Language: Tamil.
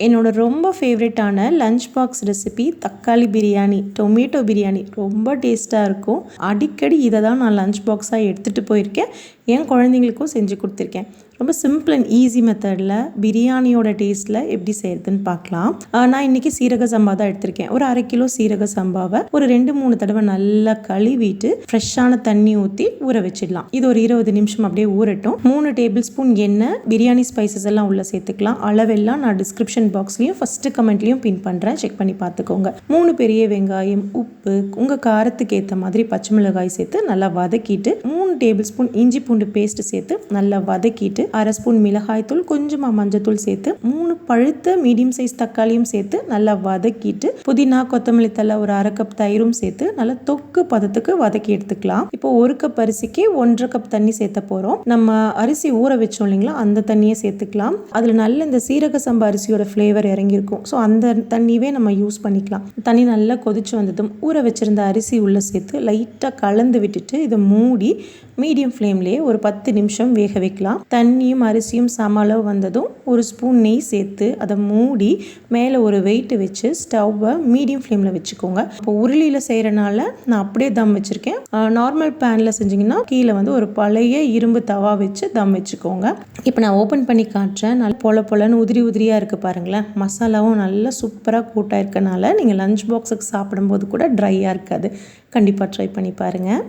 என்னோட ரொம்ப ஃபேவரட்டான லஞ்ச் பாக்ஸ் ரெசிபி தக்காளி பிரியாணி, டொமேட்டோ பிரியாணி ரொம்ப டேஸ்ட்டாக இருக்கும். அடிக்கடி இதை தான் நான் லஞ்ச் பாக்ஸாக எடுத்துகிட்டு போயிருக்கேன். என் குழந்தைங்களுக்கும் செஞ்சு கொடுத்துருக்கேன். ரொம்ப சிம்பிள் அண்ட் ஈஸி மெத்தடில் பிரியாணியோட டேஸ்ட்டில் எப்படி செய்கிறதுன்னு பார்க்கலாம். நான் இன்றைக்கி சீரக சம்பா தான் எடுத்திருக்கேன். ஒரு 1/2 கிலோ சீரக சம்பாவை ஒரு 2-3 தடவை நல்லா கழுவிட்டு ஃப்ரெஷ்ஷான தண்ணி ஊற்றி ஊற வச்சிடலாம். இது ஒரு 20 நிமிஷம் அப்படியே ஊறட்டும். 3 டேபிள் ஸ்பூன் எண்ணெய், பிரியாணி ஸ்பைசஸ் எல்லாம் உள்ளே சேர்த்துக்கலாம். அளவெல்லாம் நான் டிஸ்கிரிப்ஷன் பாக்ஸ்லையும் ஃபஸ்ட்டு கமெண்ட்லையும் பின் பண்ணுறேன், செக் பண்ணி பார்த்துக்கோங்க. 3 பெரிய வெங்காயம், உப்பு, உங்கள் காரத்துக்கு ஏற்ற மாதிரி பச்சை மிளகாய் சேர்த்து நல்லா வதக்கிட்டு 3 டேபிள் ஸ்பூன் இஞ்சி பூண்டு பேஸ்ட் சேர்த்து நல்லா வதக்கிட்டு 1/2 ஸ்பூன் மிளகாய் தூள், கொஞ்சமாக மஞ்சத்தூள் சேர்த்து 3 பழுத்த மீடியம் சைஸ் தக்காளியும் சேர்த்து நல்லா வதக்கிட்டு புதினா, கொத்தமல்லி தழை, ஒரு 1/2 கப் தயிரும் சேர்த்து நல்லா தொக்கு பதத்துக்கு வதக்கி எடுத்துக்கலாம். இப்போ 1 கப் அரிசிக்கு 1.5 கப் தண்ணி சேர்த்த போகிறோம். நம்ம அரிசி ஊற வச்சோம் இல்லைங்களா, அந்த தண்ணியை சேர்த்துக்கலாம். அதில் நல்ல இந்த சீரக சம்பா அரிசியோட ஃப்ளேவர் இறங்கியிருக்கும். ஸோ அந்த தண்ணியவே நம்ம யூஸ் பண்ணிக்கலாம். தண்ணி நல்லா கொதிச்சு வந்ததும் ஊற வச்சிருந்த அரிசி உள்ளே சேர்த்து லைட்டாக கலந்து விட்டுட்டு இதை மூடி மீடியம் ஃப்ளேம்லேயே ஒரு 10 நிமிஷம் வேக வைக்கலாம். தண்ணியும் அரிசியும் சம அளவு வந்ததும் 1 ஸ்பூன் நெய் சேர்த்து அதை மூடி மேலே ஒரு வெயிட் வச்சு ஸ்டவ்வை மீடியம் ஃப்ளேமில் வச்சுக்கோங்க. இப்போ உருளியில் செய்கிறனால நான் அப்படியே தம் வச்சுருக்கேன். நார்மல் பேனில் செஞ்சிங்கன்னா கீழே ஒரு பழைய இரும்பு தவா வச்சு தம் வச்சுக்கோங்க. இப்போ நான் ஓப்பன் பண்ணி காட்டுறேன். நல்லா பொலன்னு உதிரியாக இருக்குது பாருங்களேன். மசாலாவும் நல்லா சூப்பராக கூட்டாக இருக்கனால நீங்கள் லஞ்ச் பாக்ஸுக்கு சாப்பிடும்போது கூட ட்ரையாக இருக்காது. கண்டிப்பாக ட்ரை பண்ணி பாருங்கள்.